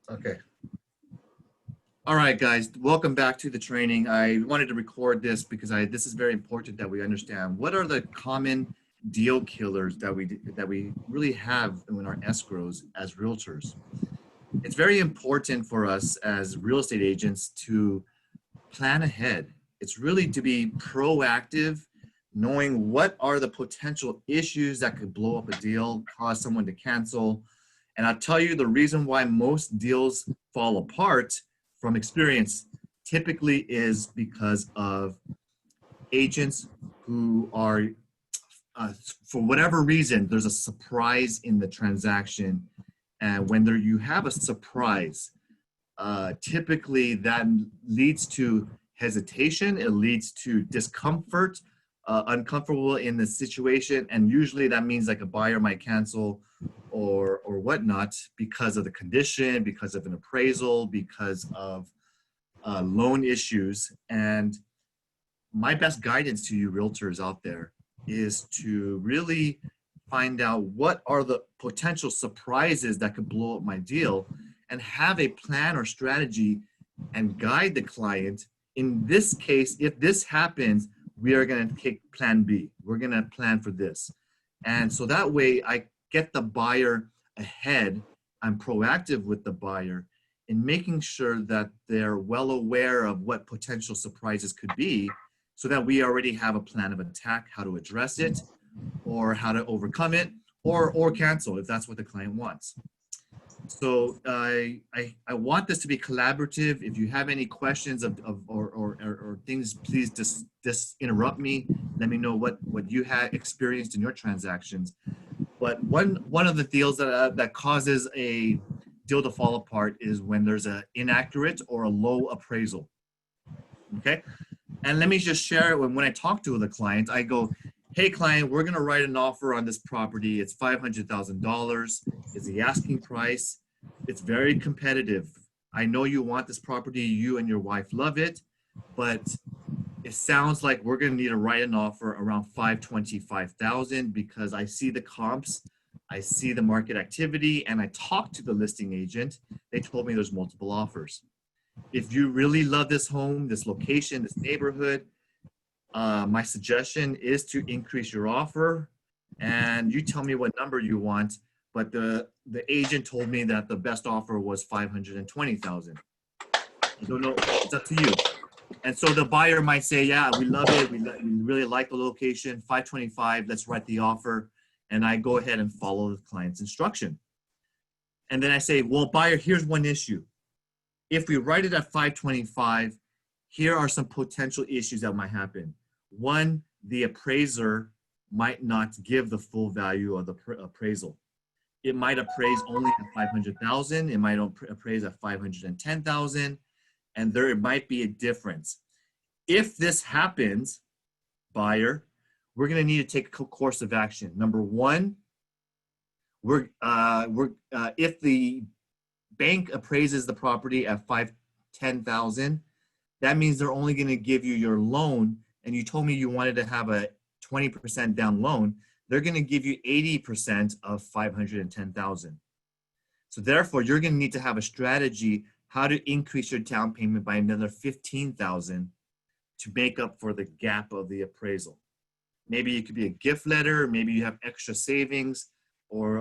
Okay. All right, guys, welcome back to the training. I wanted to record this because this is very important that we understand what are the common deal killers that we really have in our escrows as realtors. It's very important for us as real estate agents to plan ahead. It's really to be proactive, knowing what are the potential issues that could blow up a deal, cause someone to cancel. And I'll tell you the reason why most deals fall apart from experience typically is because of agents who are, for whatever reason, there's a surprise in the transaction. And when you have a surprise, typically that leads to hesitation, it leads to discomfort, uncomfortable in the situation, and usually that means like a buyer might cancel or whatnot because of the condition, because of an appraisal, because of loan issues. And my best guidance to you realtors out there is to really find out what are the potential surprises that could blow up my deal and have a plan or strategy and guide the client. In this case, if this happens, we are going to take plan B. We're going to plan for this. And so that way I get the buyer ahead. I'm proactive with the buyer in making sure that they're well aware of what potential surprises could be so that we already have a plan of attack, how to address it or how to overcome it or cancel if that's what the client wants. So I want this to be collaborative. If you have any questions or things, please just interrupt me. Let me know what you had experienced in your transactions. But one of the deals that causes a deal to fall apart is when there's an inaccurate or a low appraisal. Okay, and let me just share it. When I talk to the client, I go, "Hey, client, we're going to write an offer on this property. It's $500,000. It's the asking price. It's very competitive. I know you want this property. You and your wife love it, but it sounds like we're going to need to write an offer around $525,000 because I see the comps, I see the market activity, and I talked to the listing agent. They told me there's multiple offers. If you really love this home, this location, this neighborhood, my suggestion is to increase your offer, and you tell me what number you want." But the agent told me that the best offer was $520,000. I don't know. It's up to you. And so the buyer might say, "Yeah, we love it. We really like the location. $525. Let's write the offer." And I go ahead and follow the client's instruction. And then I say, "Well, buyer, here's one issue. If we write it at $525, here are some potential issues that might happen. One, the appraiser might not give the full value of the appraisal. It might appraise only at $500,000. It might appraise at $510,000, and there might be a difference. If this happens, buyer, we're going to need to take a course of action. Number one, if the bank appraises the property at $510,000, that means they're only going to give you your loan, and you told me you wanted to have a 20% down loan. They're going to give you 80% of $510,000. So therefore, you're going to need to have a strategy how to increase your down payment by another $15,000 to make up for the gap of the appraisal. Maybe it could be a gift letter, maybe you have extra savings or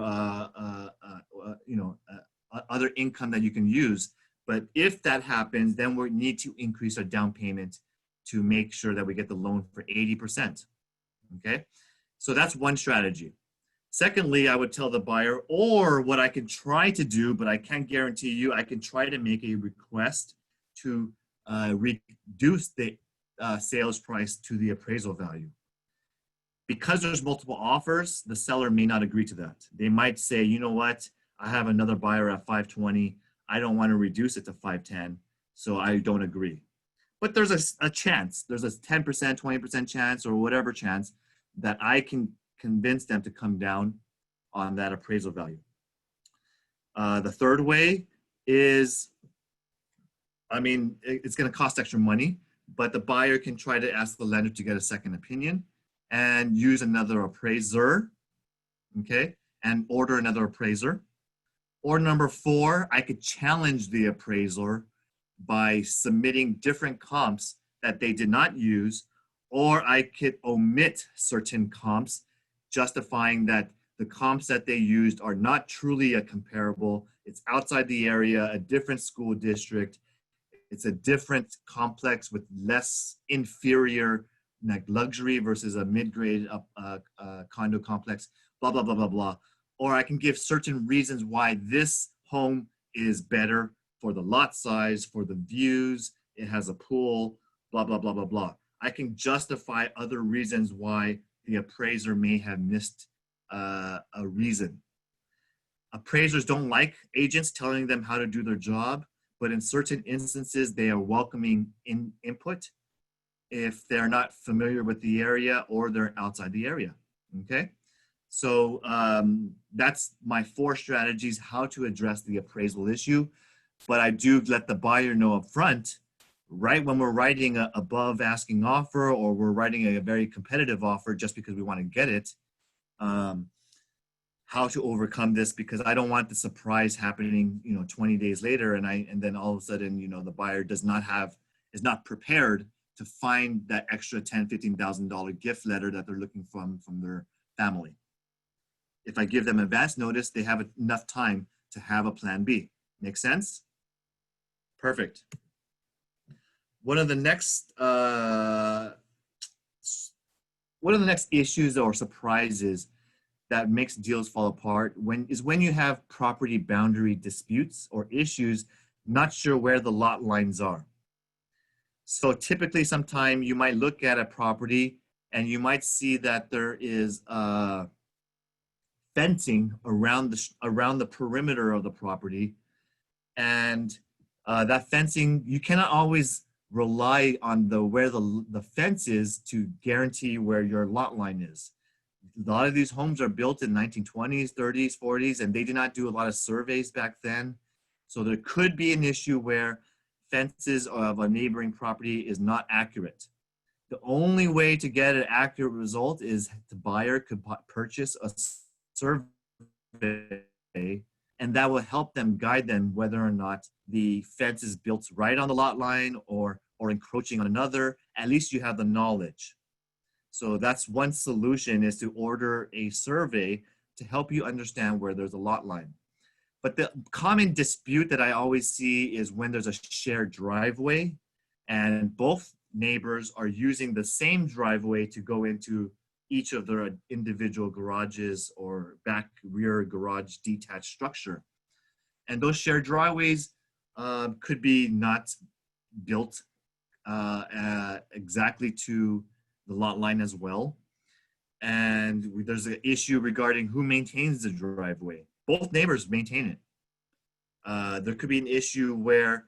other income that you can use. But if that happens, then we need to increase our down payment to make sure that we get the loan for 80%. Okay, so that's one strategy. Secondly, I would tell the buyer, or what I can try to do, but I can't guarantee you, I can try to make a request to reduce the sales price to the appraisal value. Because there's multiple offers, the seller may not agree to that. They might say, "You know what, I have another buyer at $520. I don't want to reduce it to $510, so I don't agree." But there's a chance, there's a 10%, 20% chance, or whatever chance that I can convince them to come down on that appraisal value. The third way is, it's going to cost extra money, but the buyer can try to ask the lender to get a second opinion and use another appraiser, okay, and order another appraiser. Or number four, I could challenge the appraiser by submitting different comps that they did not use, or I could omit certain comps, justifying that the comps that they used are not truly a comparable. It's outside the area, a different school district. It's a different complex with less inferior, like luxury versus a mid-grade condo complex, blah, blah, blah, blah, blah. Or I can give certain reasons why this home is better for the lot size, for the views, it has a pool, blah, blah, blah, blah, blah. I can justify other reasons why the appraiser may have missed a reason. Appraisers don't like agents telling them how to do their job, but in certain instances, they are welcoming input if they're not familiar with the area or they're outside the area, okay? So that's my four strategies, how to address the appraisal issue. But I do let the buyer know up front, right when we're writing a above asking offer or we're writing a very competitive offer just because we want to get it, how to overcome this, because I don't want the surprise happening, 20 days later, and then all of a sudden, the buyer is not prepared to find that extra $10,000, $15,000 gift letter that they're looking from their family. If I give them advance notice, they have enough time to have a plan B. Make sense? Perfect. One of the next issues or surprises that makes deals fall apart when you have property boundary disputes or issues, not sure where the lot lines are. So typically sometime you might look at a property and you might see that there is fencing around the perimeter of the property, and that fencing, you cannot always rely on where the fence is to guarantee where your lot line is. A lot of these homes are built in 1920s, 30s, 40s, and they did not do a lot of surveys back then. So there could be an issue where fences of a neighboring property is not accurate. The only way to get an accurate result is the buyer could purchase a survey, and that will help them guide them whether or not the fence is built right on the lot line or encroaching on another. At least you have the knowledge. So that's one solution, is to order a survey to help you understand where there's a lot line. But the common dispute that I always see is when there's a shared driveway and both neighbors are using the same driveway to go into each of their individual garages or back rear garage detached structure. And those shared driveways could be not built exactly to the lot line as well. And there's an issue regarding who maintains the driveway. Both neighbors maintain it. There could be an issue where,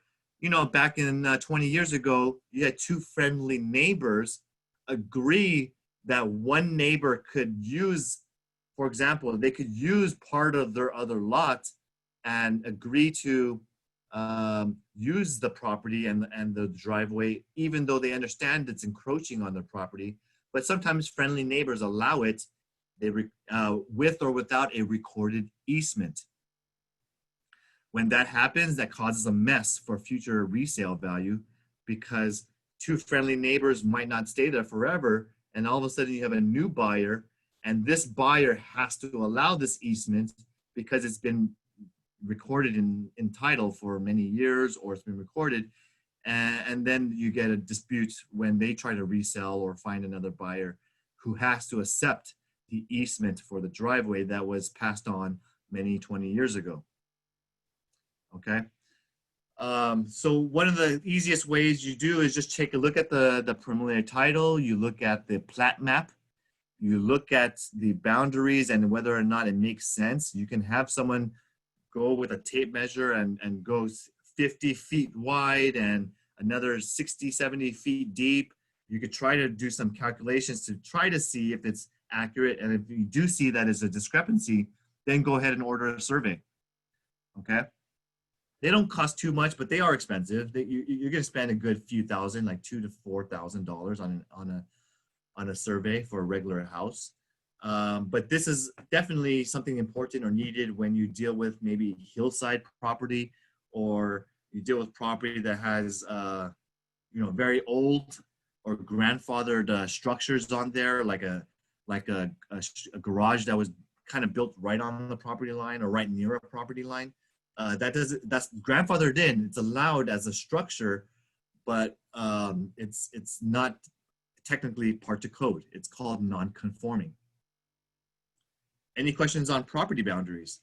back in 20 years ago, you had two friendly neighbors agree that one neighbor could use, for example, they could use part of their other lot and agree to use the property and the driveway, even though they understand it's encroaching on their property. But sometimes friendly neighbors allow it, with or without a recorded easement. When that happens, that causes a mess for future resale value, because two friendly neighbors might not stay there forever, and all of a sudden you have a new buyer, and this buyer has to allow this easement because it's been recorded in title for many years, or it's been recorded, and then you get a dispute when they try to resell or find another buyer who has to accept the easement for the driveway that was passed on many 20 years ago. Okay. So one of the easiest ways you do is just take a look at the preliminary title, you look at the plat map, you look at the boundaries and whether or not it makes sense. You can have someone go with a tape measure and go 50 feet wide and another 60, 70 feet deep. You could try to do some calculations to try to see if it's accurate. And if you do see that as a discrepancy, then go ahead and order a survey. Okay. They don't cost too much, but they are expensive. You're going to spend a good few thousand, like $2,000 to $4,000 on a survey for a regular house. But this is definitely something important or needed when you deal with maybe hillside property, or you deal with property that has, very old or grandfathered structures on there, like a garage that was kind of built right on the property line or right near a property line. That's grandfathered in. It's allowed as a structure, but it's not technically part of code. It's called non-conforming. Any questions on property boundaries?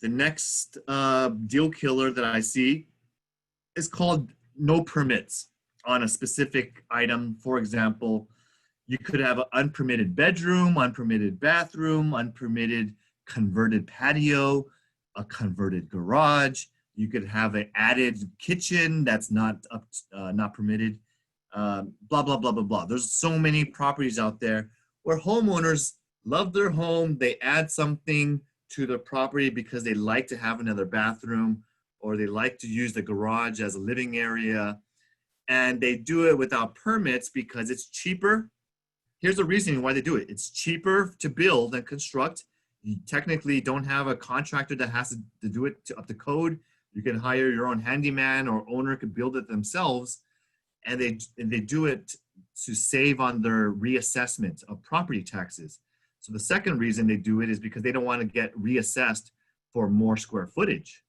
The next deal killer that I see is called no permits on a specific item. For example, you could have an unpermitted bedroom, unpermitted bathroom, unpermitted converted patio, a converted garage. You could have an added kitchen that's not permitted. Blah blah blah blah blah. There's so many properties out there where homeowners love their home. They add something to the property because they like to have another bathroom, or they like to use the garage as a living area, and they do it without permits because it's cheaper. Here's the reason why they do it. It's cheaper to build and construct. You technically don't have a contractor that has to do it up to code. You can hire your own handyman, or owner could build it themselves, and they do it to save on their reassessment of property taxes. So the second reason they do it is because they don't want to get reassessed for more square footage,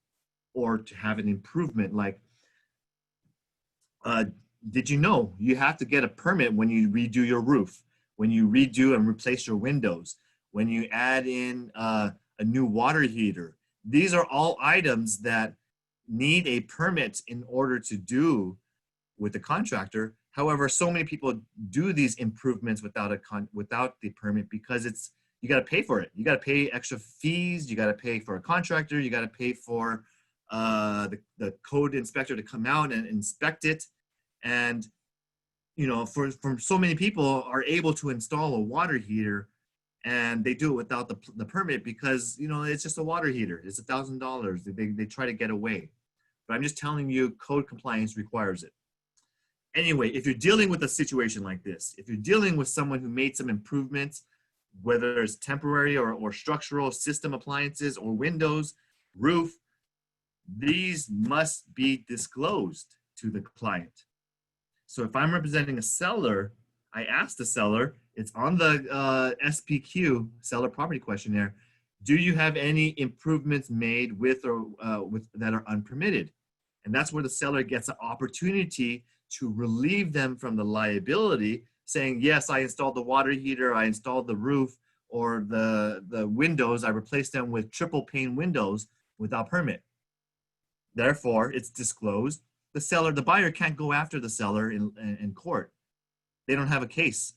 or to have an improvement. Like, did you know you have to get a permit when you redo your roof, when you redo and replace your windows, when you add in a new water heater? These are all items that need a permit in order to do with the contractor. However, so many people do these improvements without the permit because you got to pay for it. You got to pay extra fees. You got to pay for a contractor. You got to pay for the code inspector to come out and inspect it. And for so many people are able to install a water heater, and they do it without the permit because it's just a water heater. It's $1,000. They try to get away, but I'm just telling you, code compliance requires it. Anyway, if you're dealing with a situation like this, if you're dealing with someone who made some improvements, whether it's temporary or structural, system appliances or windows, roof, these must be disclosed to the client. So if I'm representing a seller, I ask the seller, it's on the SPQ, seller property questionnaire, do you have any improvements made with that are unpermitted? And that's where the seller gets an opportunity to relieve them from the liability, saying, yes, I installed the water heater, I installed the roof, or the windows, I replaced them with triple pane windows without permit. Therefore, it's disclosed. The buyer can't go after the seller in court. They don't have a case.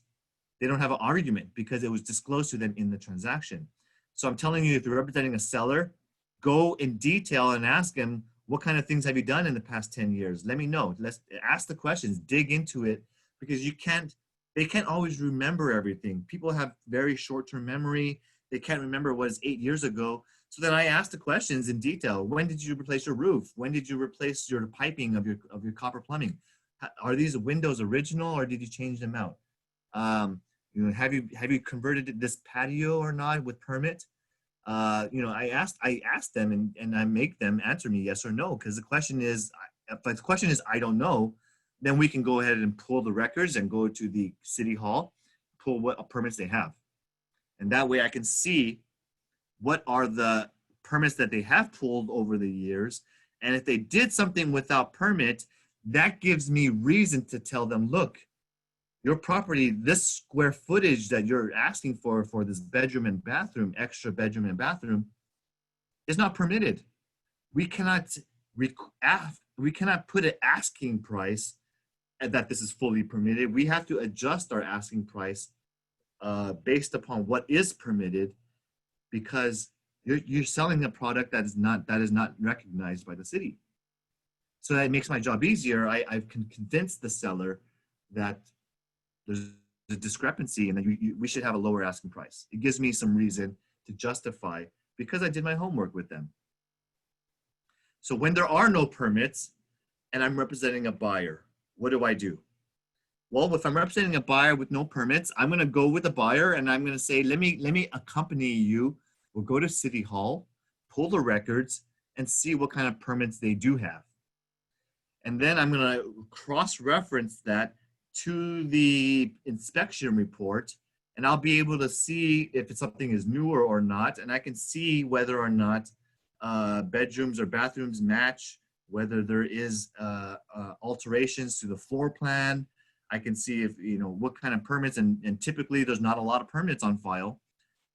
They don't have an argument because it was disclosed to them in the transaction. So I'm telling you, if you're representing a seller, go in detail and ask him, what kind of things have you done in the past 10 years? Let me know. Let's ask the questions, dig into it, because they can't always remember everything. People have very short-term memory. They can't remember what was 8 years ago. So then I ask the questions in detail. When did you replace your roof? When did you replace your piping of your copper plumbing? Are these windows original, or did you change them out? Have you converted this patio or not with permit? I ask them and I make them answer me yes or no, because the question is, if the question is I don't know, then we can go ahead and pull the records and go to the city hall, pull what permits they have, and that way I can see what are the permits that they have pulled over the years. And if they did something without permit, that gives me reason to tell them, look, your property, this square footage that you're asking for this bedroom and bathroom, extra bedroom and bathroom, is not permitted. We cannot put an asking price that this is fully permitted. We have to adjust our asking price based upon what is permitted, because you're selling a product that is not recognized by the city. So that makes my job easier. I've convinced the seller that there's a discrepancy and that we should have a lower asking price. It gives me some reason to justify, because I did my homework with them. So when there are no permits and I'm representing a buyer, what do I do? Well, if I'm representing a buyer with no permits, I'm going to go with the buyer and I'm going to say, let me accompany you. We'll go to City Hall, pull the records, and see what kind of permits they do have. And then I'm going to cross-reference that to the inspection report, and I'll be able to see if something is newer or not, and I can see whether or not bedrooms or bathrooms match, whether there is alterations to the floor plan. I can see if, what kind of permits, and typically there's not a lot of permits on file.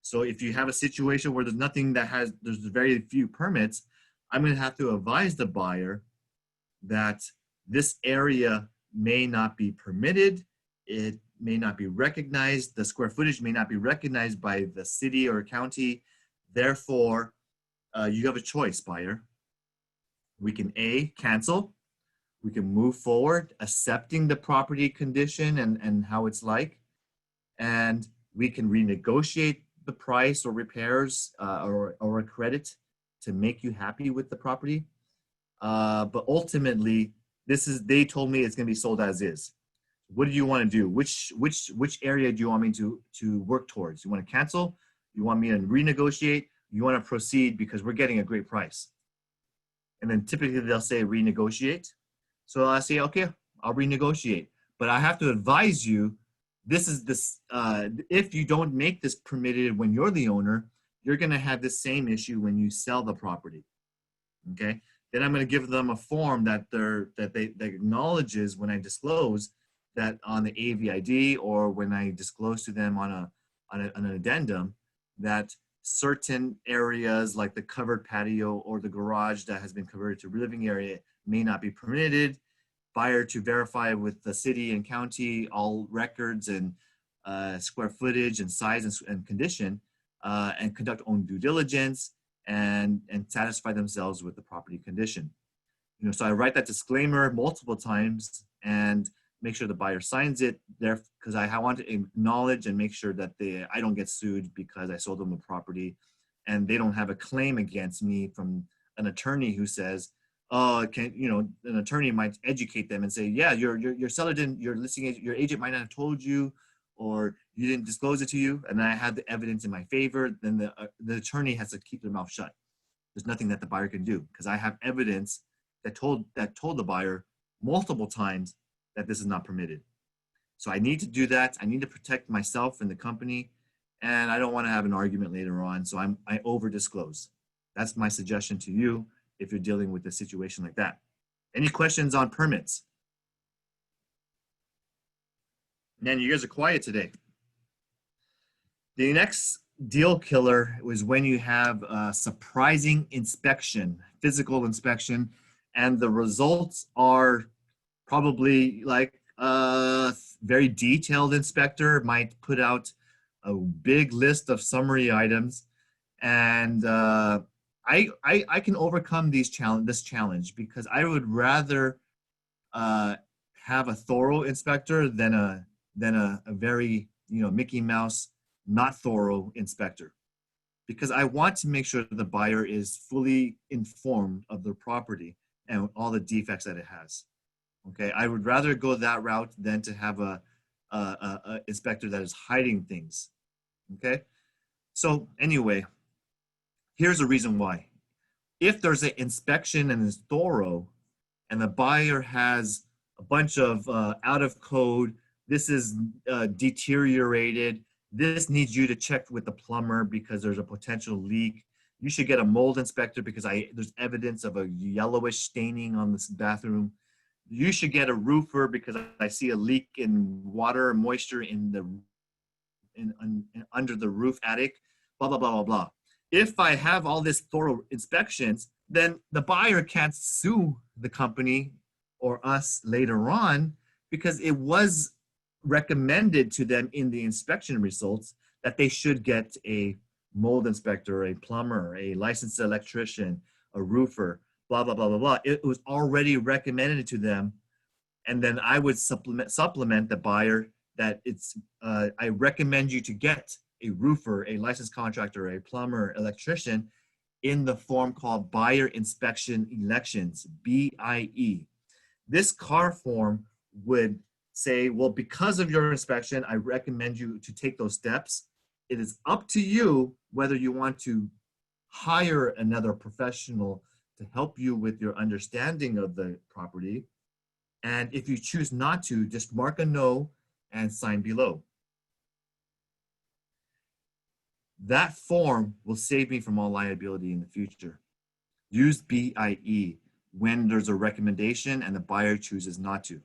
So if you have a situation where there's very few permits, I'm going to have to advise the buyer that this area may not be permitted. It may not be recognized. The square footage may not be recognized by the city or county. Therefore, you have a choice, buyer. We can A, cancel. We can move forward, accepting the property condition and how it's like. And we can renegotiate the price or repairs or a credit to make you happy with the property. But ultimately, they told me it's going to be sold as is. What do you want to do? Which area do you want me to work towards? You want to cancel? You want me to renegotiate? You want to proceed because we're getting a great price? And then typically they'll say renegotiate. So I say, okay, I'll renegotiate. But I have to advise you, if you don't make this permitted when you're the owner, you're going to have the same issue when you sell the property. Okay. Then I'm going to give them a form that acknowledges when I disclose that on the AVID, or when I disclose to them on an addendum, that certain areas like the covered patio or the garage that has been converted to living area may not be permitted. Buyer to verify with the city and county all records and square footage and size and condition, and conduct own due diligence and satisfy themselves with the property condition. So I write that disclaimer multiple times and make sure the buyer signs it there, because I want to acknowledge and make sure that I don't get sued because I sold them a property, and they don't have a claim against me from an attorney who says, oh, an attorney might educate them and say, yeah, your seller didn't, your agent might not have told you, or you didn't disclose it to you, and I had the evidence in my favor. Then the attorney has to keep their mouth shut. There's nothing that the buyer can do because I have evidence that told the buyer multiple times that this is not permitted. So I need to do that. I need to protect myself and the company, and I don't want to have an argument later on. So I over disclose. That's my suggestion to you if you're dealing with a situation like that. Any questions on permits? Man, you guys are quiet today. The next deal killer was when you have a surprising inspection, physical inspection, and the results are probably like a very detailed inspector might put out a big list of summary items, and I can overcome this challenge because I would rather have a thorough inspector than a very Mickey Mouse not thorough inspector, because I want to make sure that the buyer is fully informed of the property and all the defects that it has. Okay, I would rather go that route than to have a inspector that is hiding things. Okay, so anyway, here's the reason why. If there's an inspection and it's thorough, and the buyer has a bunch of out of code, this is deteriorated, this needs you to check with the plumber because there's a potential leak. You should get a mold inspector because there's evidence of a yellowish staining on this bathroom. You should get a roofer because I see a leak in water moisture under the roof attic, blah, blah, blah, blah, blah. If I have all this thorough inspections, then the buyer can't sue the company or us later on because it was recommended to them in the inspection results that they should get a mold inspector, a plumber, a licensed electrician, a roofer, blah, blah, blah, blah, blah. It was already recommended to them. And then I would supplement the buyer that I recommend you to get a roofer, a licensed contractor, a plumber, electrician in the form called Buyer Inspection Elections, BIE. This CAR form would say, well, because of your inspection, I recommend you to take those steps. It is up to you whether you want to hire another professional to help you with your understanding of the property. And if you choose not to, just mark a no and sign below. That form will save me from all liability in the future. Use BIE when there's a recommendation and the buyer chooses not to.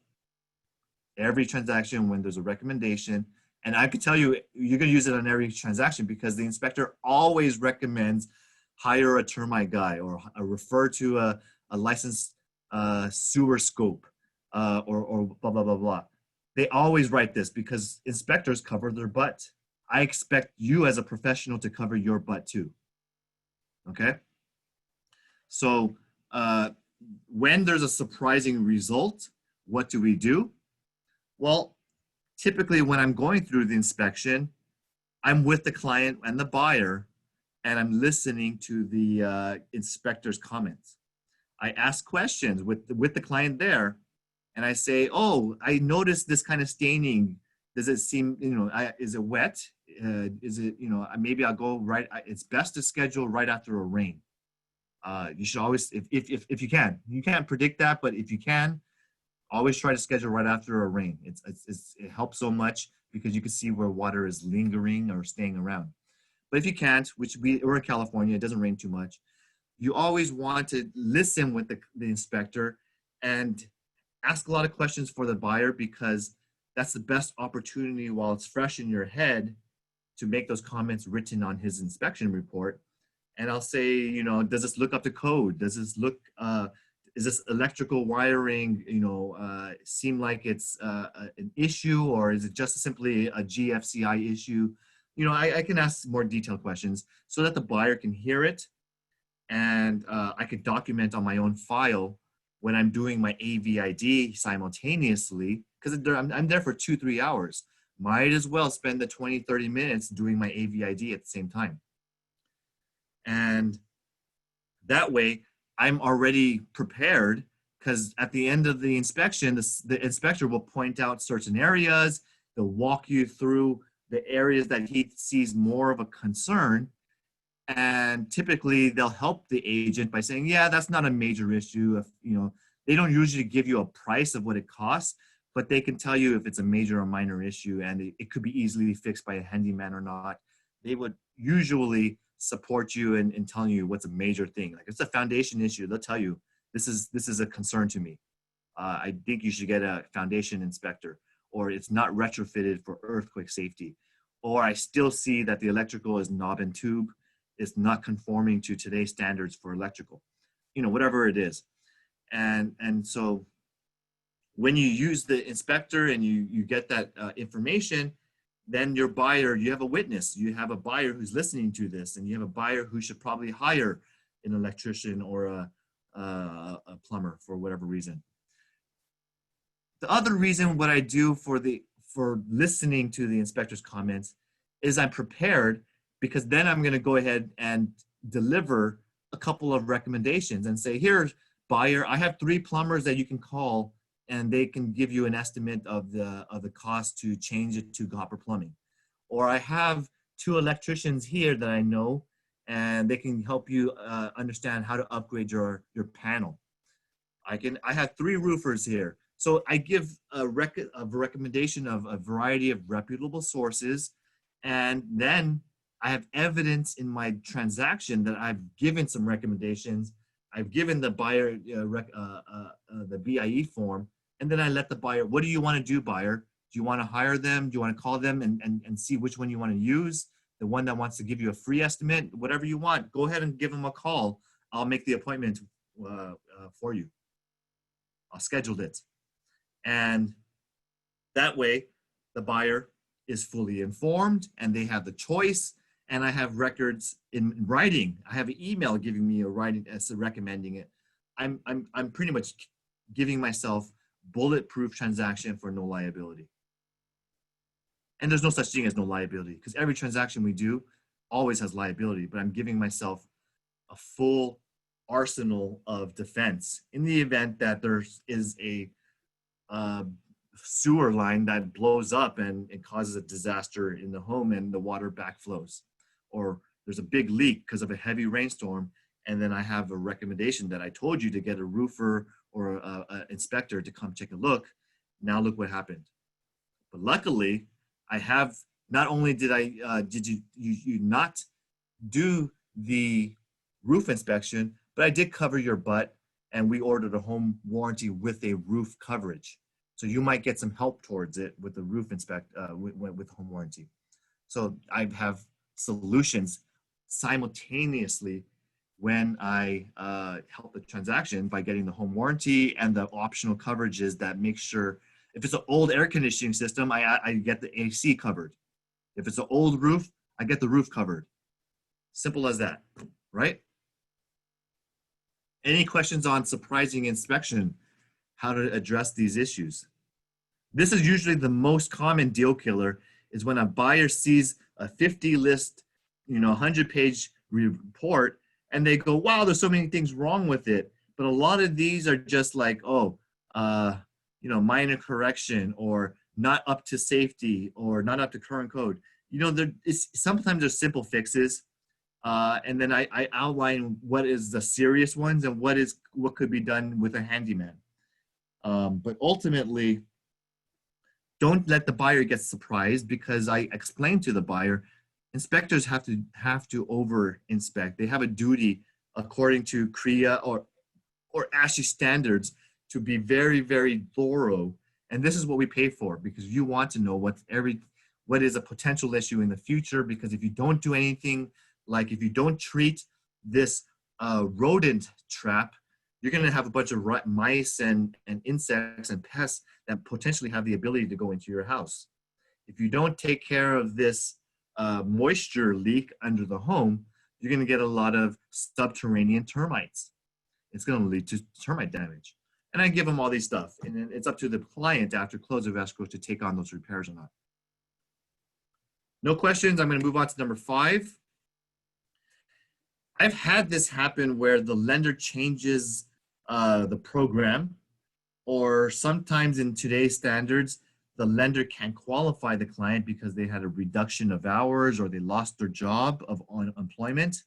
Every transaction when there's a recommendation, and I could tell you, you're going to use it on every transaction because the inspector always recommends hire a termite guy or refer to a licensed sewer scope or blah, blah, blah, blah. They always write this because inspectors cover their butt. I expect you as a professional to cover your butt too. Okay? So when there's a surprising result, what do we do? Well, typically when I'm going through the inspection, I'm with the client and the buyer, and I'm listening to the inspector's comments. I ask questions with the client there, and I say, oh, I noticed this kind of staining. Does it seem, is it wet? Is it, maybe I'll go right. It's best to schedule right after a rain. You should always, if you can. You can't predict that, but if you can, always try to schedule right after a rain. It helps so much because you can see where water is lingering or staying around. But if you can't, which we're in California, it doesn't rain too much, you always want to listen with the inspector and ask a lot of questions for the buyer because that's the best opportunity while it's fresh in your head to make those comments written on his inspection report. And I'll say, does this look up to code? Does this look, is this electrical wiring, seem like it's an issue, or is it just simply a GFCI issue? I can ask more detailed questions so that the buyer can hear it, and I could document on my own file when I'm doing my AVID simultaneously, because I'm there for 2-3 hours. Might as well spend the 20-30 minutes doing my AVID at the same time. And that way, I'm already prepared because at the end of the inspection, the inspector will point out certain areas. They'll walk you through the areas that he sees more of a concern. And typically they'll help the agent by saying, yeah, that's not a major issue. If, they don't usually give you a price of what it costs, but they can tell you if it's a major or minor issue and it could be easily fixed by a handyman or not. They would usually support you in telling you what's a major thing. Like if it's a foundation issue, they'll tell you this is a concern to me. I think you should get a foundation inspector, or it's not retrofitted for earthquake safety, or I still see that the electrical is knob and tube. It's not conforming to today's standards for electrical, whatever it is. And so when you use the inspector and you get that information, then your buyer, you have a witness, you have a buyer who's listening to this, and you have a buyer who should probably hire an electrician or a plumber for whatever reason. The other reason what I do for listening to the inspector's comments is I'm prepared, because then I'm going to go ahead and deliver a couple of recommendations and say, here, buyer, I have 3 plumbers that you can call, and they can give you an estimate of the cost to change it to copper plumbing. Or I have 2 electricians here that I know, and they can help you understand how to upgrade your panel. I have 3 roofers here. So I give a recommendation of a variety of reputable sources, and then I have evidence in my transaction that I've given some recommendations. I've given the buyer the BIE form, and then I let the buyer, what do you want to do, buyer? Do you want to hire them? Do you want to call them and see which one you want to use? The one that wants to give you a free estimate, whatever you want, go ahead and give them a call. I'll make the appointment for you. I'll schedule it. And that way, the buyer is fully informed and they have the choice. And I have records in writing. I have an email giving me a writing as recommending it. I'm pretty much giving myself bulletproof transaction for no liability. And there's no such thing as no liability, because every transaction we do always has liability, but I'm giving myself a full arsenal of defense in the event that there is a sewer line that blows up and it causes a disaster in the home and the water backflows. Or there's a big leak because of a heavy rainstorm, and then I have a recommendation that I told you to get a roofer or a inspector to come take a look. Now look what happened. But luckily, I have, not only did you not do the roof inspection, but I did cover your butt, and we ordered a home warranty with a roof coverage. So you might get some help towards it with the roof with home warranty. So I have solutions simultaneously when I help the transaction by getting the home warranty and the optional coverages that make sure, if it's an old air conditioning system, I get the AC covered. If it's an old roof, I get the roof covered. Simple as that, right? Any questions on surprising inspection, how to address these issues? This is usually the most common deal killer, is when a buyer sees a 50 list, 100-page report, and they go, wow, there's so many things wrong with it. But a lot of these are just like, minor correction, or not up to safety, or not up to current code. Sometimes there's simple fixes. And then I outline what is the serious ones and what could be done with a handyman. But ultimately, don't let the buyer get surprised, because I explained to the buyer, inspectors have to over inspect. They have a duty according to CREA or ASHI standards to be very, very thorough. And this is what we pay for, because you want to know what is a potential issue in the future. Because if you don't do anything, like if you don't treat this rodent trap, you're going to have a bunch of mice and insects and pests that potentially have the ability to go into your house. If you don't take care of this moisture leak under the home, you're going to get a lot of subterranean termites. It's going to lead to termite damage. And I give them all these stuff. And then it's up to the client after close of escrow to take on those repairs or not. No questions. I'm going to move on to number 5. I've had this happen where the lender changes the program, or sometimes in today's standards, the lender can't qualify the client because they had a reduction of hours or they lost their job of unemployment.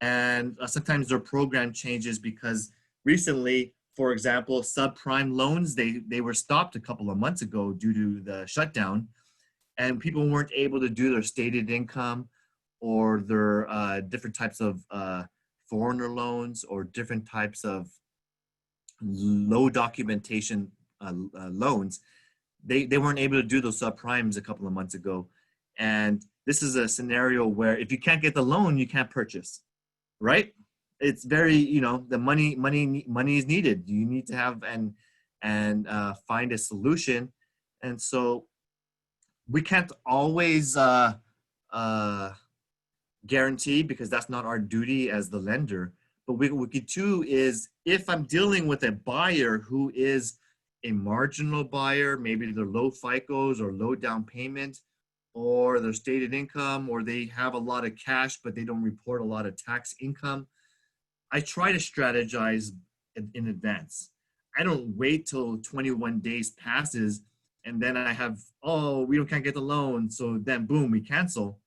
And sometimes their program changes because recently, for example, subprime loans, they were stopped a couple of months ago due to the shutdown, and people weren't able to do their stated income or their different types of foreigner loans or different types of low documentation loans. They weren't able to do those subprimes a couple of months ago. And this is a scenario where if you can't get the loan, you can't purchase, right? It's very, the money is needed. You need to have and find a solution. And so we can't always guarantee, because that's not our duty as the lender. But what we could do is, if I'm dealing with a buyer who is a marginal buyer, maybe they're low FICOs or low down payment, or their stated income, or they have a lot of cash, but they don't report a lot of tax income, I try to strategize in advance. I don't wait till 21 days passes and then I have, we can't get the loan, so then boom, we cancel.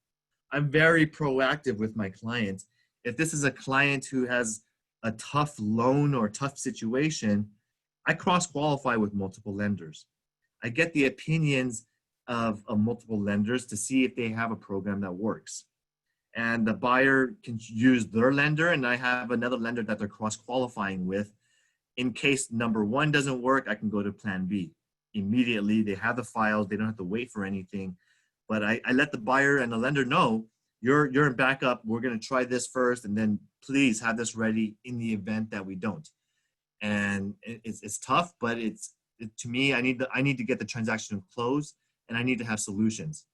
I'm very proactive with my clients. If this is a client who has a tough loan or tough situation, I cross-qualify with multiple lenders. I get the opinions of multiple lenders to see if they have a program that works. And the buyer can use their lender, and I have another lender that they're cross-qualifying with. In case number one doesn't work, I can go to plan B. Immediately, they have the files, they don't have to wait for anything. But I let the buyer and the lender know, you're in backup, we're gonna try this first, and then please have this ready in the event that we don't. And it's tough, but to me, I need to get the transaction closed, and I need to have solutions.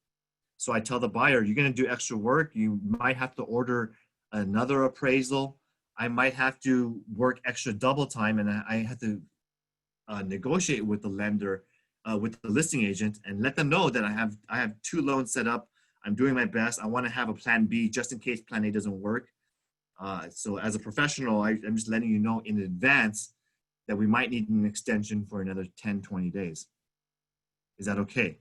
So I tell the buyer, you're gonna do extra work, you might have to order another appraisal, I might have to work extra double time, and I have to negotiate with the lender, with the listing agent, and let them know that I have 2 loans set up. I'm doing my best. I want to have a plan B just in case plan A doesn't work. So as a professional, I'm just letting you know in advance that we might need an extension for another 10, 20 days. Is that okay?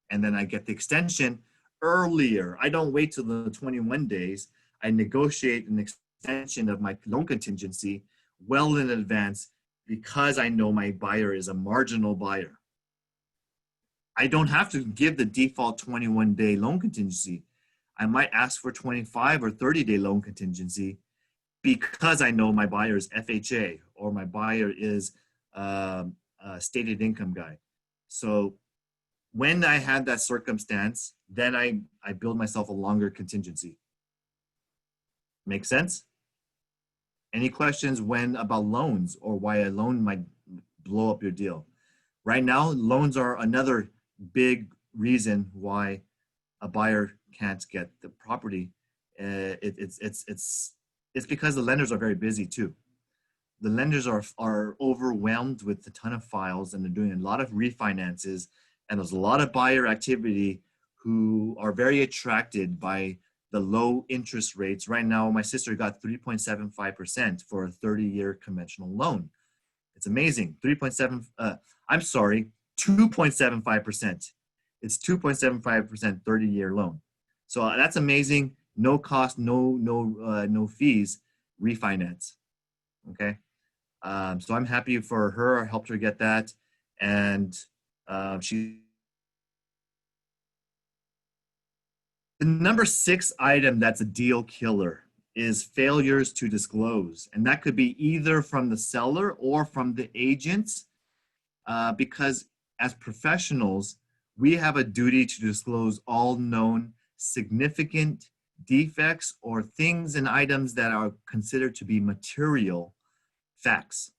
And then I get the extension earlier. I don't wait till the 21 days. I negotiate an extension of my loan contingency well in advance because I know my buyer is a marginal buyer. I don't have to give the default 21-day loan contingency. I might ask for 25 or 30-day loan contingency because I know my buyer is FHA or my buyer is a stated income guy. So when I had that circumstance, then I build myself a longer contingency. Make sense? Any questions about loans or why a loan might blow up your deal? Right now, loans are another big reason why a buyer can't get the property. It's because the lenders are very busy too. The lenders are overwhelmed with a ton of files, and they're doing a lot of refinances, and there's a lot of buyer activity who are very attracted by the low interest rates. Right now, my sister got 3.75% for a 30-year conventional loan. It's amazing. 2.75%. It's 2.75% 30-year loan. So that's amazing. No cost, no fees, refinance. Okay. So I'm happy for her. I helped her get that. And the number 6 item that's a deal killer is failures to disclose. And that could be either from the seller or from the agents, because as professionals, we have a duty to disclose all known significant defects or things and items that are considered to be material facts.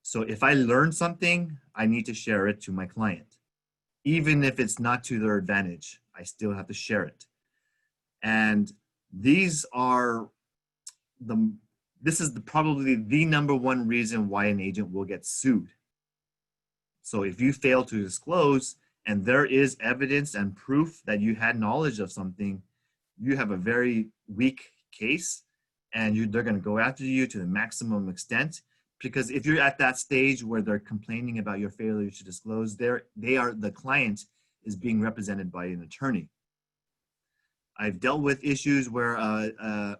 So if I learn something, I need to share it to my client. Even if it's not to their advantage, I still have to share it. And this is probably the number one reason why an agent will get sued. So if you fail to disclose and there is evidence and proof that you had knowledge of something, you have a very weak case, and they're going to go after you to the maximum extent. Because if you're at that stage where they're complaining about your failure to disclose, the client is being represented by an attorney. I've dealt with issues where a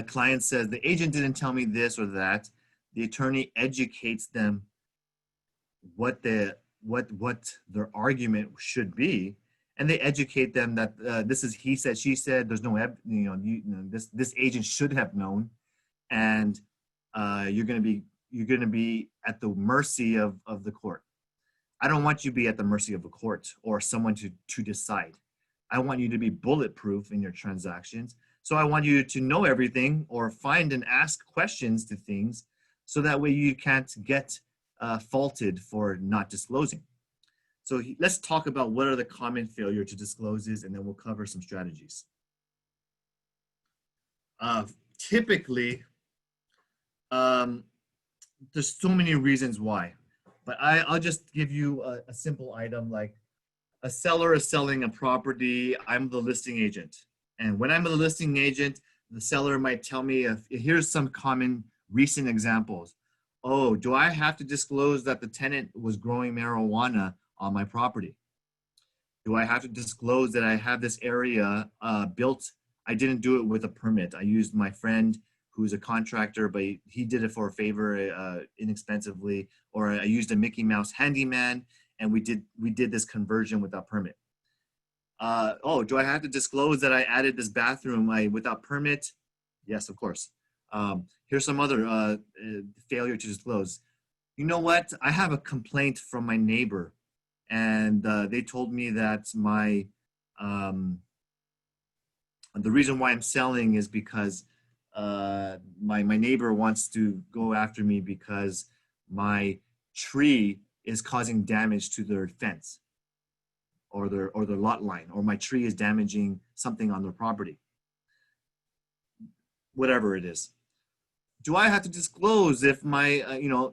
client says the agent didn't tell me this or that. The attorney educates them what their argument should be, and they educate them that this is he said, she said. There's no this agent should have known, and you're going to be at the mercy of the court. I don't want you to be at the mercy of a court or someone to decide. I want you to be bulletproof in your transactions. So I want you to know everything or find and ask questions to things, so that way you can't get faulted for not disclosing. So let's talk about what are the common failure to discloses, and then we'll cover some strategies. Typically, there's so many reasons why, but I'll just give you a simple item. Like, a seller is selling a property. I'm the listing agent. And when I'm the listing agent, the seller might tell me, here's some common recent examples. Oh, do I have to disclose that the tenant was growing marijuana on my property? Do I have to disclose that I have this area built? I didn't do it with a permit. I used my friend who's a contractor, but he did it for a favor inexpensively. Or I used a Mickey Mouse handyman, and we did this conversion without permit. Oh, do I have to disclose that I added this bathroom without permit? Yes, of course. Here's some other failure to disclose. You know what? I have a complaint from my neighbor, and they told me that the reason why I'm selling is because my neighbor wants to go after me because my tree is causing damage to their fence or their lot line, or my tree is damaging something on their property. Whatever it is. Do I have to disclose if my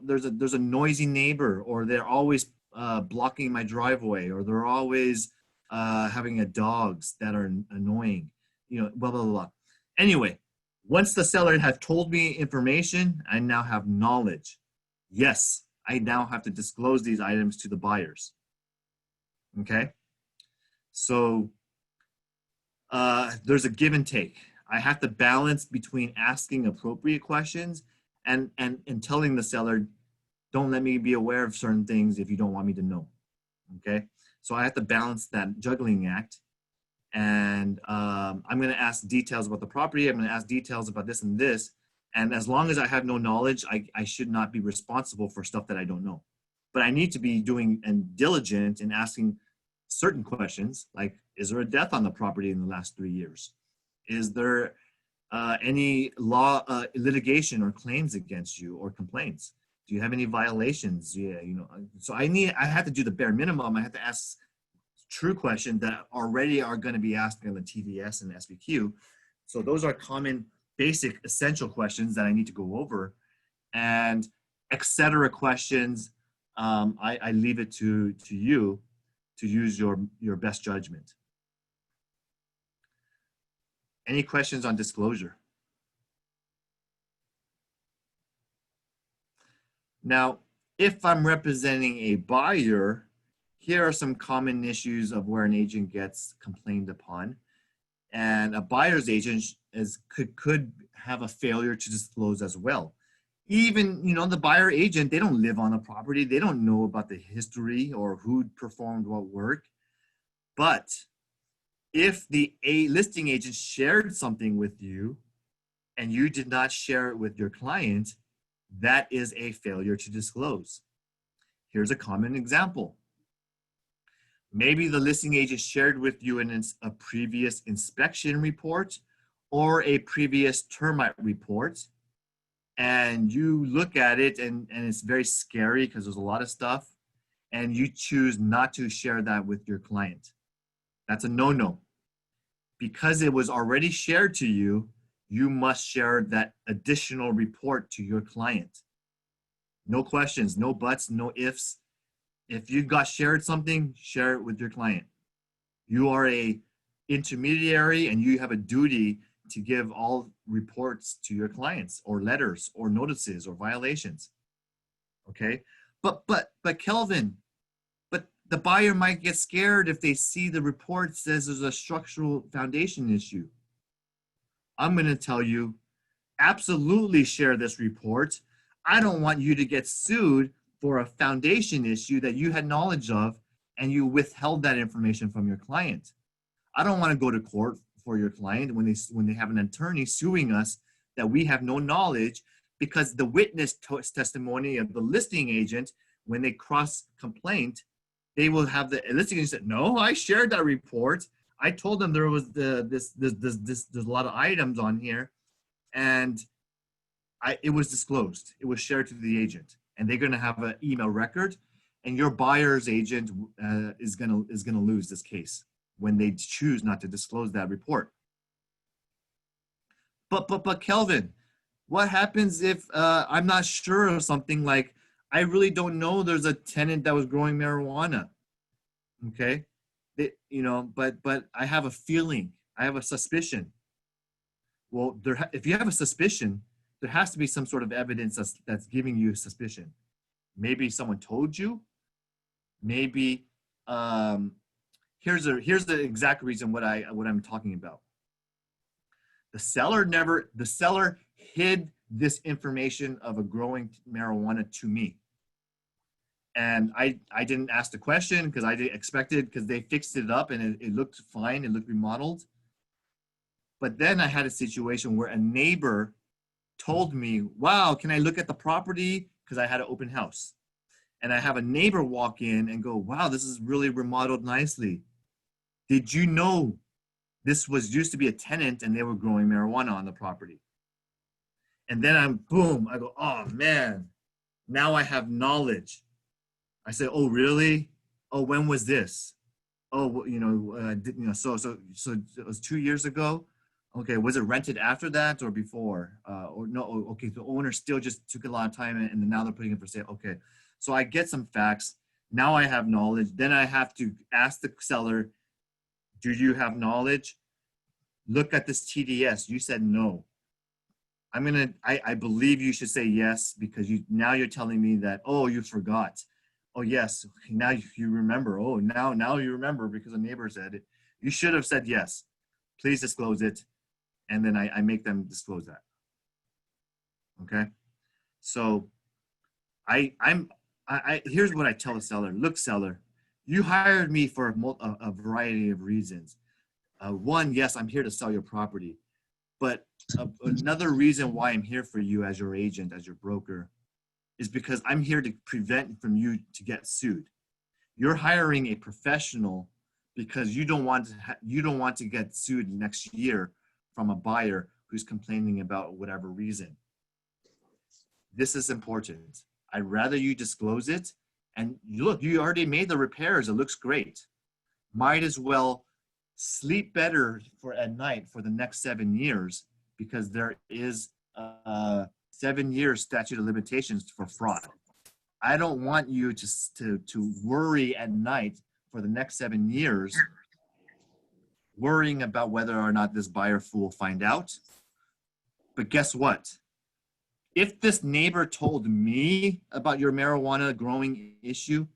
there's a noisy neighbor, or they're always blocking my driveway, or they're always having dogs that are annoying, blah blah blah. Anyway, once the seller has told me information, I now have knowledge. Yes, I now have to disclose these items to the buyers. Okay. So there's a give and take. I have to balance between asking appropriate questions and telling the seller, don't let me be aware of certain things if you don't want me to know. Okay. So I have to balance that juggling act. And I'm going to ask details about the property. I'm going to ask details about this and this. And as long as I have no knowledge, I should not be responsible for stuff that I don't know. But I need to be doing and diligent in asking certain questions, like, is there a death on the property in the last 3 years? Is there any law litigation or claims against you or complaints? Do you have any violations? Yeah, you know. So I have to do the bare minimum. I have to ask true questions that already are going to be asked in the TDS and SBQ. So those are common, basic, essential questions that I need to go over, and etc. questions. I leave it to you to use your best judgment. Any questions on disclosure? Now, if I'm representing a buyer, here are some common issues of where an agent gets complained upon. And a buyer's agent could have a failure to disclose as well. Even, you know, the buyer agent, they don't live on the property. They don't know about the history or who performed what work. But if the listing agent shared something with you and you did not share it with your client, that is a failure to disclose. Here's a common example. Maybe the listing agent shared with you a previous inspection report or a previous termite report, and you look at it and it's very scary because there's a lot of stuff, and you choose not to share that with your client. That's a no-no. Because it was already shared to you, you must share that additional report to your client. No questions, no buts, no ifs. If you got shared something, share it with your client. You are a intermediary and you have a duty to give all reports to your clients, or letters or notices or violations. Okay? But Kelvin, but the buyer might get scared if they see the report says there's a structural foundation issue. I'm going to tell you, absolutely share this report. I don't want you to get sued for a foundation issue that you had knowledge of and you withheld that information from your client. I don't want to go to court for your client when they have an attorney suing us that we have no knowledge, because the witness testimony of the listing agent, when they cross complaint, they will have the listing agent say, no, I shared that report. I told them there was there's a lot of items on here, and it was disclosed. It was shared to the agent, and they're going to have an email record, and your buyer's agent is going to lose this case when they choose not to disclose that report. But Kelvin, what happens if I'm not sure of something, like I really don't know there's a tenant that was growing marijuana? Okay, you know, but I have a feeling, I have a suspicion. Well, if you have a suspicion, there has to be some sort of evidence that's giving you suspicion. Maybe someone told you. Maybe here's the exact reason what I'm talking about. The seller hid this information of a growing marijuana to me. And I didn't ask the question because I didn't expect it, because they fixed it up and it looked fine, it looked remodeled. But then I had a situation where a neighbor told me, wow, can I look at the property? Because I had an open house. And I have a neighbor walk in and go, wow, this is really remodeled nicely. Did you know this used to be a tenant and they were growing marijuana on the property? And then I go, oh man, now I have knowledge. I say, oh really? Oh, when was this? Oh, so it was 2 years ago. Okay, was it rented after that or before? Or no, okay, the owner still just took a lot of time and now they're putting it for sale. Okay, so I get some facts. Now I have knowledge. Then I have to ask the seller, do you have knowledge? Look at this TDS. You said no. I believe you should say yes, because now you're telling me that, oh, you forgot. Oh yes, now you remember. Oh, now you remember because a neighbor said it. You should have said yes. Please disclose it, and then I make them disclose that. Okay, so here's what I tell a seller. Look, seller, you hired me for a variety of reasons. One, yes, I'm here to sell your property, but another reason why I'm here for you as your agent, as your broker, is because I'm here to prevent from you to get sued. You're hiring a professional because you don't want to get sued next year from a buyer who's complaining about whatever reason. This is important. I'd rather you disclose it. And look, you already made the repairs. It looks great. Might as well sleep better at night for the next 7 years, because there is 7 years statute of limitations for fraud. I don't want you to worry at night for the next 7 years, worrying about whether or not this buyer will find out. But guess what? If this neighbor told me about your marijuana growing issue,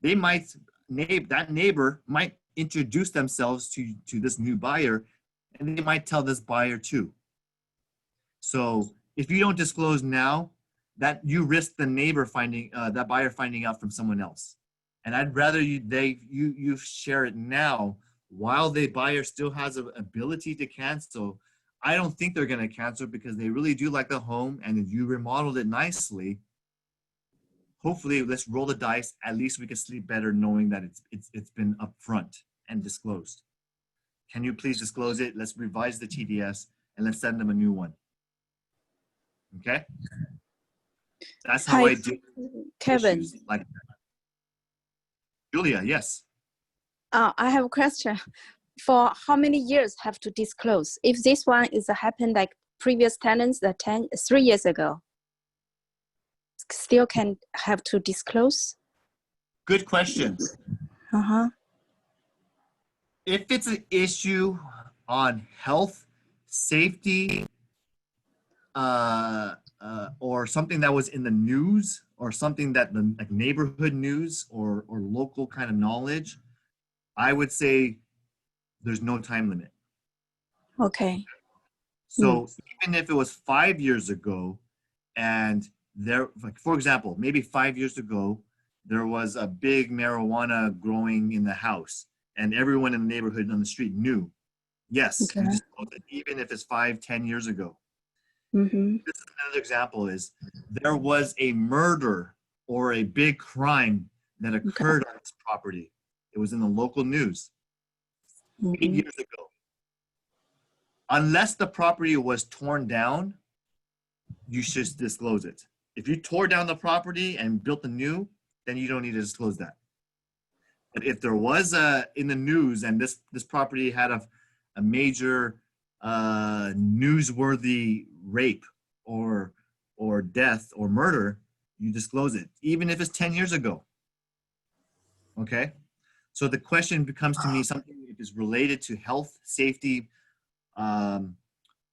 that neighbor might introduce themselves to this new buyer, and they might tell this buyer too. So if you don't disclose now, that you risk the neighbor that buyer finding out from someone else. And I'd rather you share it now while the buyer still has an ability to cancel. I don't think they're going to cancel because they really do like the home, and if you remodeled it nicely, hopefully let's roll the dice. At least we can sleep better knowing that it's been upfront and disclosed. Can you please disclose it? Let's revise the TDS and let's send them a new one. Okay? That's how I do Kelvin. like that. Julia, yes. I have a question. For how many years have to disclose? If this one is happened like previous tenants, 3 years ago, still can have to disclose? Good question. If it's an issue on health, safety, or something that was in the news, or something that the like neighborhood news or local kind of knowledge, I would say there's no time limit. Okay. So even if it was 5 years ago, and there, like for example, maybe 5 years ago, there was a big marijuana growing in the house, and everyone in the neighborhood on the street knew. Yes, Okay. you disclosed it, even if it's 5-10 years ago. This is another example is there was a murder or a big crime that occurred on this property. It was in the local news 8 years ago. Unless the property was torn down, you should disclose it. If you tore down the property and built a new, then you don't need to disclose that. But if there was in the news and this property had a major newsworthy rape or death or murder, you disclose it, even if it's 10 years ago. Okay? So the question becomes to me something if it's related to health, safety,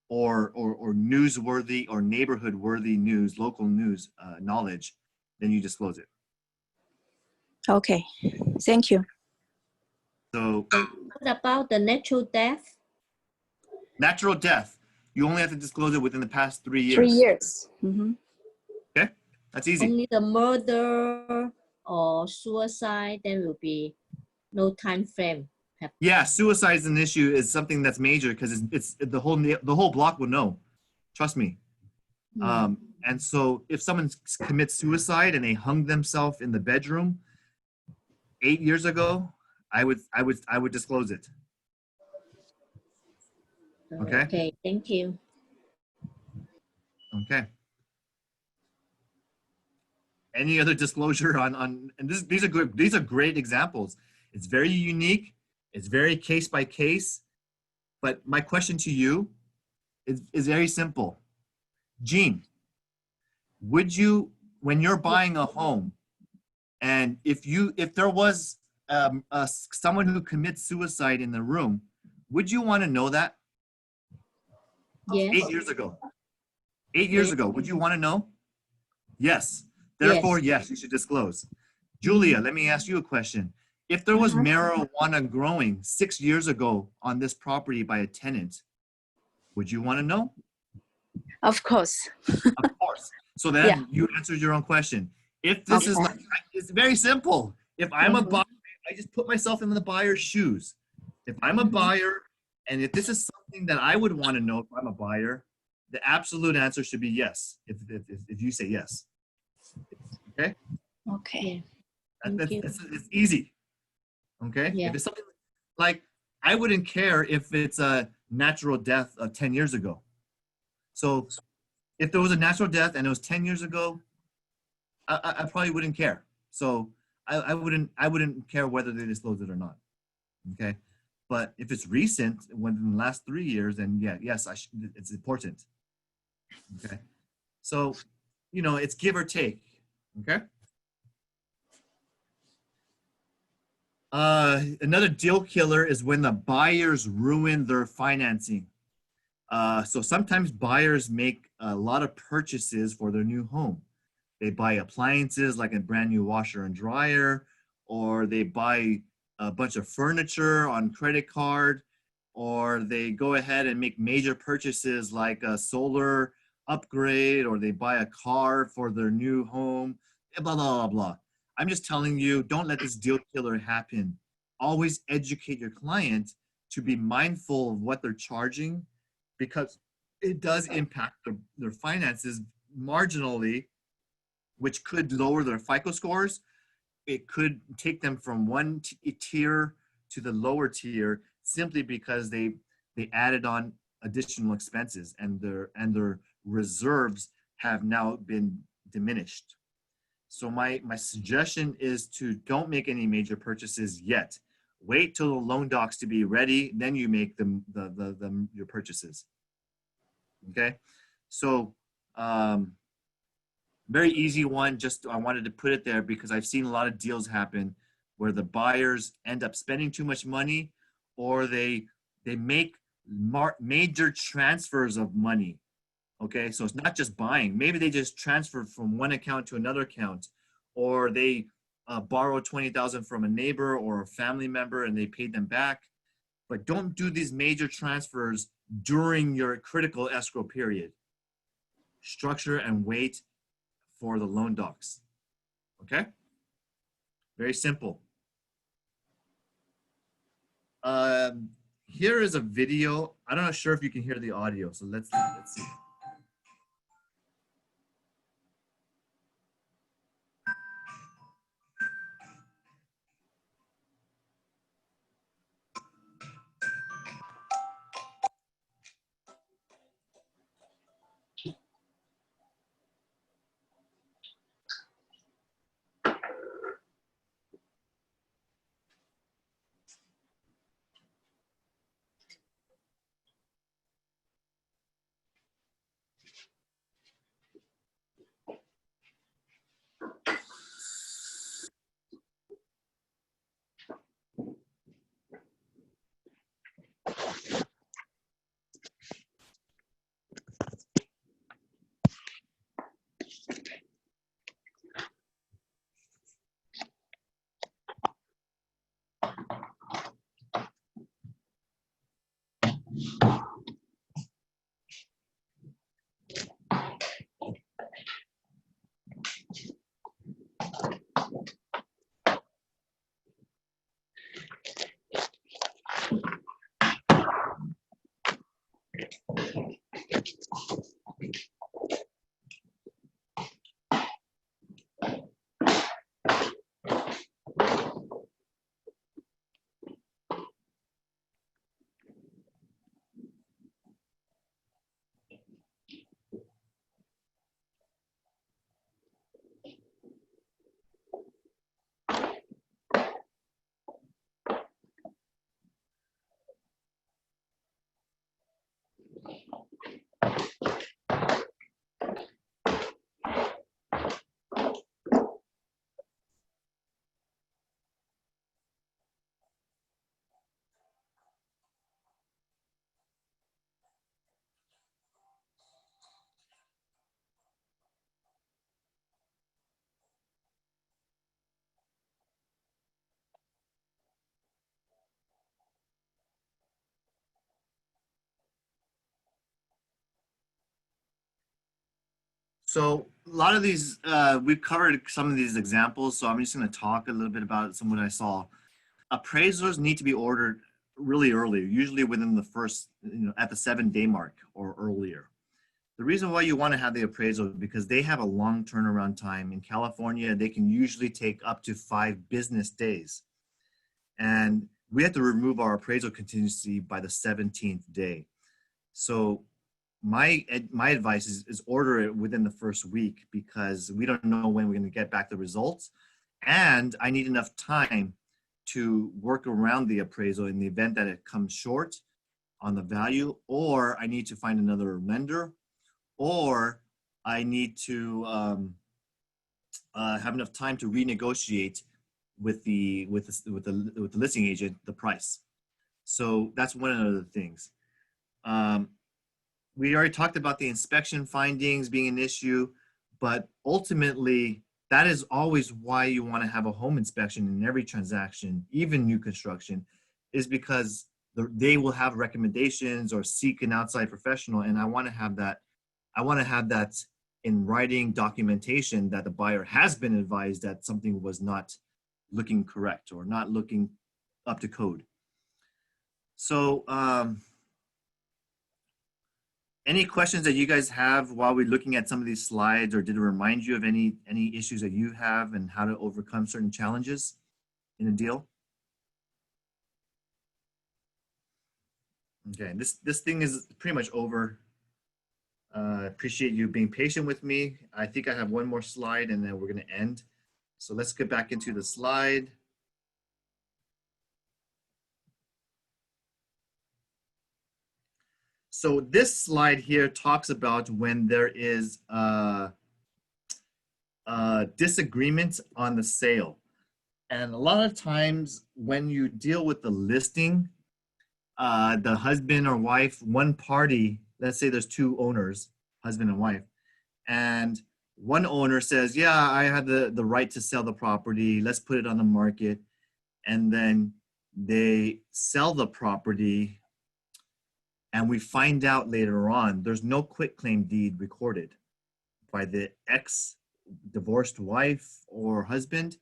or newsworthy or neighborhood-worthy news, local news knowledge, then you disclose it. Okay, thank you. So what about the natural death? Natural death, you only have to disclose it within the past 3 years. 3 years. Okay, that's easy. Only the murder or suicide, there will be no time frame. Yeah, suicide is an issue, is something that's major because it's the whole block will know. Trust me. And so if someone commits suicide and they hung themselves in the bedroom 8 years ago, I would disclose it. Okay. Okay, thank you. Okay. Any other disclosure on and these are great examples. It's very unique. It's very case by case. But my question to you is very simple. Jean, would you, when you're buying a home, and if there was someone who commits suicide in the room, would you want to know that? Yes. 8 years ago. 8 years ago, would you want to know? Yes. Therefore, yes, you should disclose. Julia, let me ask you a question. If there was Mhm. marijuana growing 6 years ago on this property by a tenant, would you want to know? Of course. Of course. So then Yeah. you answered your own question. If this is like, it's very simple. If I'm a Mhm. buyer, I just put myself in the buyer's shoes. If I'm a Mhm. buyer, and if this is something that I would want to know if I'm a buyer, the absolute answer should be yes. If you say yes, okay, Okay. Thank you. it's easy. Okay, Yeah. if it's something like I wouldn't care if it's a natural death of 10 years ago. So if there was a natural death and it was 10 years ago, I probably wouldn't care. So I wouldn't care whether they disclose it or not. Okay, but if it's recent, within the last 3 years, then yeah, yes, it's important. Okay, so you know it's give or take. Okay. Another deal killer is when the buyers ruin their financing. So sometimes buyers make a lot of purchases for their new home. They buy appliances like a brand new washer and dryer, or they buy a bunch of furniture on credit card, or they go ahead and make major purchases like a solar upgrade, or they buy a car for their new home, blah, blah, blah, blah. I'm just telling you, don't let this deal killer happen. Always educate your client to be mindful of what they're charging because it does impact their finances marginally, which could lower their FICO scores. It could take them from one tier to the lower tier simply because they added on additional expenses and their reserves have now been diminished. So my suggestion is to don't make any major purchases yet. Wait till the loan docs to be ready, then you make your purchases. Okay, so very easy one. Just I wanted to put it there because I've seen a lot of deals happen where the buyers end up spending too much money, or they make major transfers of money. Okay, so it's not just buying. Maybe they just transfer from one account to another account, or they borrow 20,000 from a neighbor or a family member and they paid them back. But don't do these major transfers during your critical escrow period. Structure and wait for the loan docs. Okay? Very simple. Here is a video. I'm not sure if you can hear the audio, so let's see. So a lot of these, we've covered some of these examples, so I'm just going to talk a little bit about some of what I saw. Appraisals need to be ordered really early, usually within the first, at the 7-day mark or earlier. The reason why you want to have the appraisal is because they have a long turnaround time. In California, they can usually take up to 5 business days. And we have to remove our appraisal contingency by the 17th day. So my advice is order it within the first week, because we don't know when we're going to get back the results. And I need enough time to work around the appraisal in the event that it comes short on the value, or I need to find another lender, or I need to have enough time to renegotiate with the listing agent the price. So that's one of the things. We already talked about the inspection findings being an issue, but ultimately that is always why you want to have a home inspection in every transaction, even new construction, is because they will have recommendations or seek an outside professional, and I want to have that. I want to have that in writing documentation that the buyer has been advised that something was not looking correct or not looking up to code. So any questions that you guys have while we're looking at some of these slides, or did it remind you of any issues that you have and how to overcome certain challenges in a deal? Okay, this thing is pretty much over. Appreciate you being patient with me. I think I have one more slide and then we're going to end. So let's get back into the slide. So this slide here talks about when there is disagreement on the sale. And a lot of times when you deal with the listing, the husband or wife, one party, let's say there's 2 owners, husband and wife, and one owner says, yeah, I have the right to sell the property, let's put it on the market. And then they sell the property, and we find out later on there's no quitclaim deed recorded by the ex-divorced wife or husband,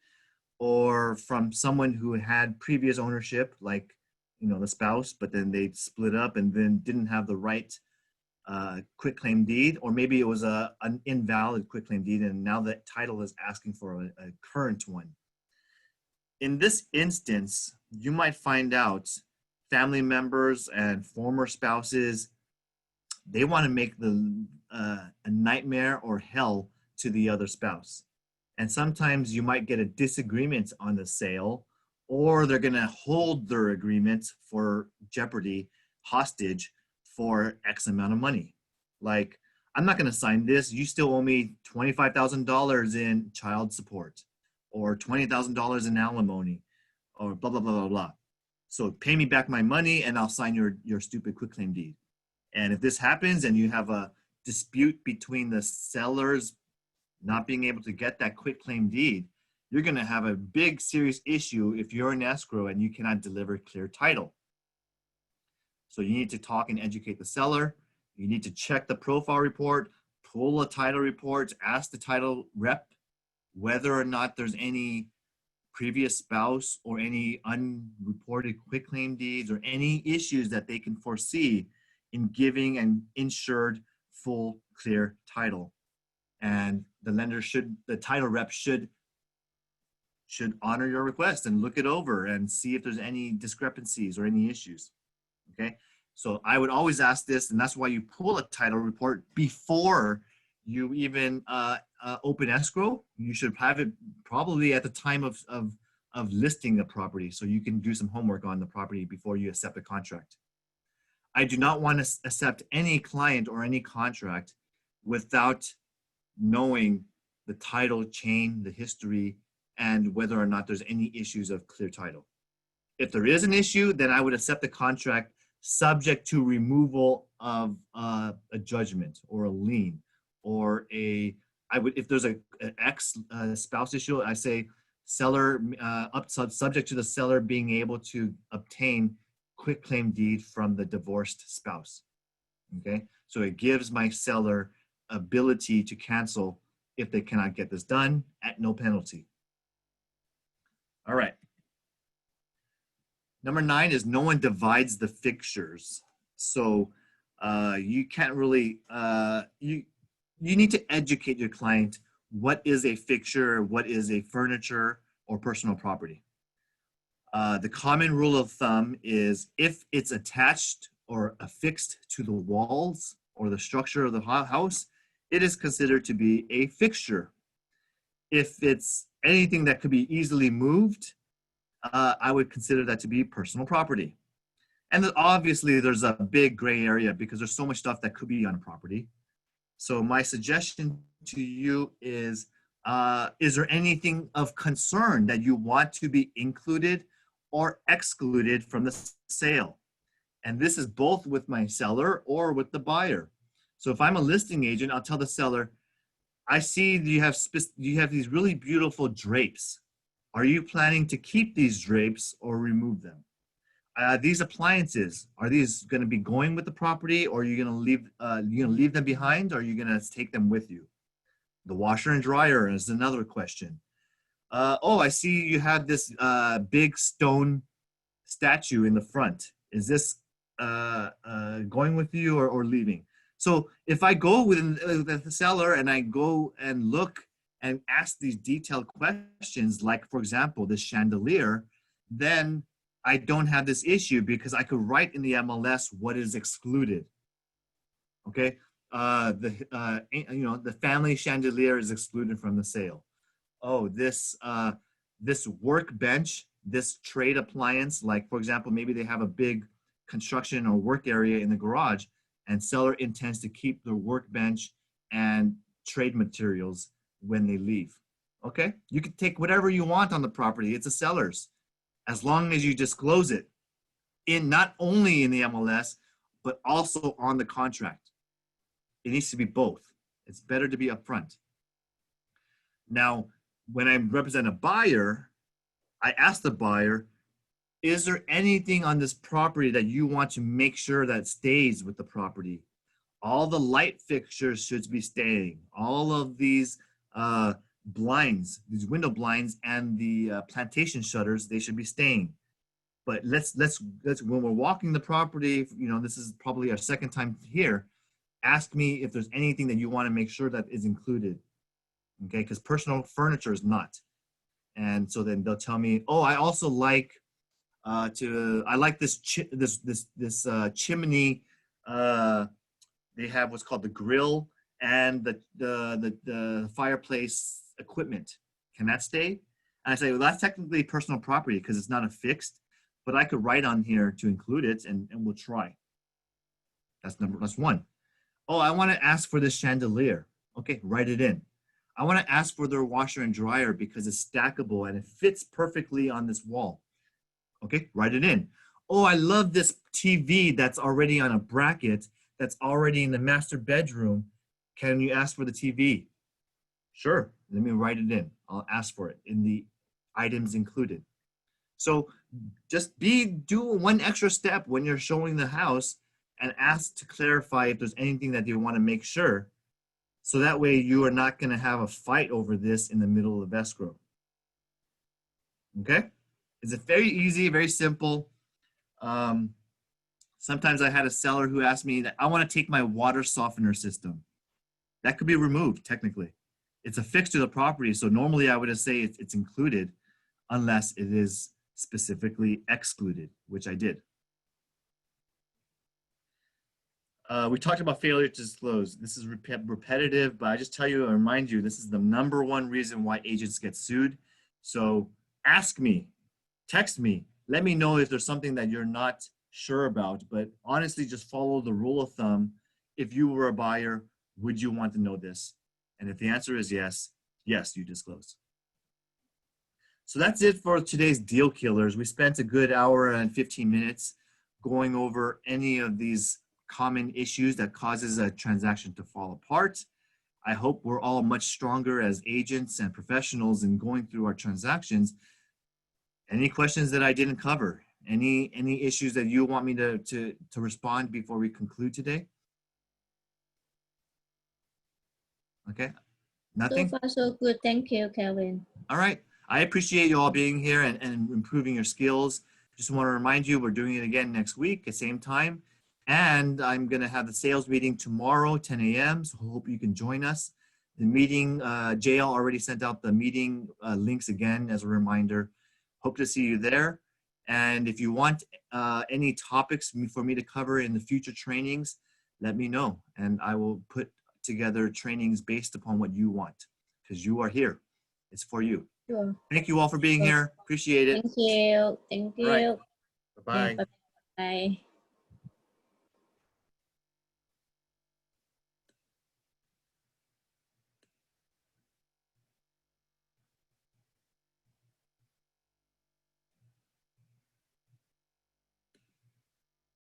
or from someone who had previous ownership, like the spouse, but then they split up and then didn't have the right quitclaim deed, or maybe it was an invalid quitclaim deed, and now the title is asking for a current one. In this instance, you might find out family members and former spouses, they want to make a nightmare or hell to the other spouse. And sometimes you might get a disagreement on the sale, or they're going to hold their agreement for jeopardy hostage for X amount of money. Like, I'm not going to sign this. You still owe me $25,000 in child support, or $20,000 in alimony, or blah, blah, blah, blah, blah. So pay me back my money and I'll sign your stupid quitclaim deed. And if this happens and you have a dispute between the sellers not being able to get that quitclaim deed, you're going to have a big serious issue if you're in escrow and you cannot deliver clear title. So you need to talk and educate the seller. You need to check the profile report, pull a title report, ask the title rep whether or not there's any previous spouse or any unreported quitclaim deeds or any issues that they can foresee in giving an insured full clear title. And the title rep should honor your request and look it over and see if there's any discrepancies or any issues. Okay, so I would always ask this, and that's why you pull a title report before you even open escrow. You should have it probably at the time of listing the property, so you can do some homework on the property before you accept a contract. I do not want to accept any client or any contract without knowing the title chain, the history, and whether or not there's any issues of clear title. If there is an issue, then I would accept the contract subject to removal of a judgment or a lien, or if there's an ex-spouse issue, I say seller subject to the seller being able to obtain quitclaim deed from the divorced spouse. Okay, so it gives my seller ability to cancel if they cannot get this done at no penalty. All right. Number 9 is no one divides the fixtures. So you can't really, you need to educate your client what is a fixture, what is a furniture or personal property. The common rule of thumb is if it's attached or affixed to the walls or the structure of the house, it is considered to be a fixture. If it's anything that could be easily moved, I would consider that to be personal property. And then obviously there's a big gray area because there's so much stuff that could be on a property. So my suggestion to you is there anything of concern that you want to be included or excluded from the sale? And this is both with my seller or with the buyer. So if I'm a listing agent, I'll tell the seller, I see you have these really beautiful drapes. Are you planning to keep these drapes or remove them? These appliances, are these going to be going with the property, or are you going to leave them behind, or are you going to take them with you? The washer and dryer is another question. Oh, I see you have this big stone statue in the front. Is this going with you or leaving? So if I go with the seller and I go and look and ask these detailed questions, like for example, this chandelier, then I don't have this issue because I could write in the MLS what is excluded. Okay, the family chandelier is excluded from the sale. Oh, this workbench, this trade appliance, like for example, maybe they have a big construction or work area in the garage, and seller intends to keep the workbench and trade materials when they leave. Okay, you can take whatever you want on the property. It's a seller's, as long as you disclose it in not only in the MLS, but also on the contract. It needs to be both. It's better to be upfront. Now, when I represent a buyer, I ask the buyer, is there anything on this property that you want to make sure that stays with the property? All the light fixtures should be staying. All of these blinds, these window blinds and the plantation shutters, they should be staying. But let's when we're walking the property, this is probably our second time here, ask me if there's anything that you want to make sure that is included. Okay, because personal furniture is not. And so then they'll tell me, oh, I also like I like this chimney. They have what's called the grill and the fireplace equipment. Can that stay? And I say, well, that's technically personal property because it's not a fixed, but I could write on here to include it, and we'll try. That's one. Oh, I want to ask for this chandelier. Okay, write it in. I want to ask for their washer and dryer because it's stackable and it fits perfectly on this wall. Okay, write it in. Oh, I love this TV that's already on a bracket that's already in the master bedroom. Can you ask for the TV? Sure, let me write it in. I'll ask for it in the items included. So just do one extra step when you're showing the house and ask to clarify if there's anything that you want to make sure. So that way you are not going to have a fight over this in the middle of escrow. Okay? It's very easy, very simple. Sometimes I had a seller who asked me that I want to take my water softener system. That could be removed technically. It's affixed to the property, so normally I would say it's included unless it is specifically excluded, which I did. We talked about failure to disclose. This is repetitive, but I just tell you and remind you, this is the #1 reason why agents get sued. So ask me, text me, let me know if there's something that you're not sure about, but honestly, just follow the rule of thumb. If you were a buyer, would you want to know this? And if the answer is yes, yes, you disclose. So that's it for today's deal killers. We spent a good hour and 15 minutes going over any of these common issues that causes a transaction to fall apart. I hope we're all much stronger as agents and professionals in going through our transactions. Any questions that I didn't cover? Any issues that you want me to respond before we conclude today? Okay, So nothing? far, so good. Thank you, Kelvin. All right. I appreciate you all being here and improving your skills. Just want to remind you, we're doing it again next week at same time. And I'm going to have the sales meeting tomorrow, 10 a.m. So hope you can join us. The meeting, JL already sent out the meeting links again as a reminder. Hope to see you there. And if you want any topics for me to cover in the future trainings, let me know. And I will put together trainings based upon what you want, because you are here. It's for you. Sure. Thank you all for being Sure. here. Appreciate it. Thank you. Thank All right. you. Bye-bye. Yeah, bye.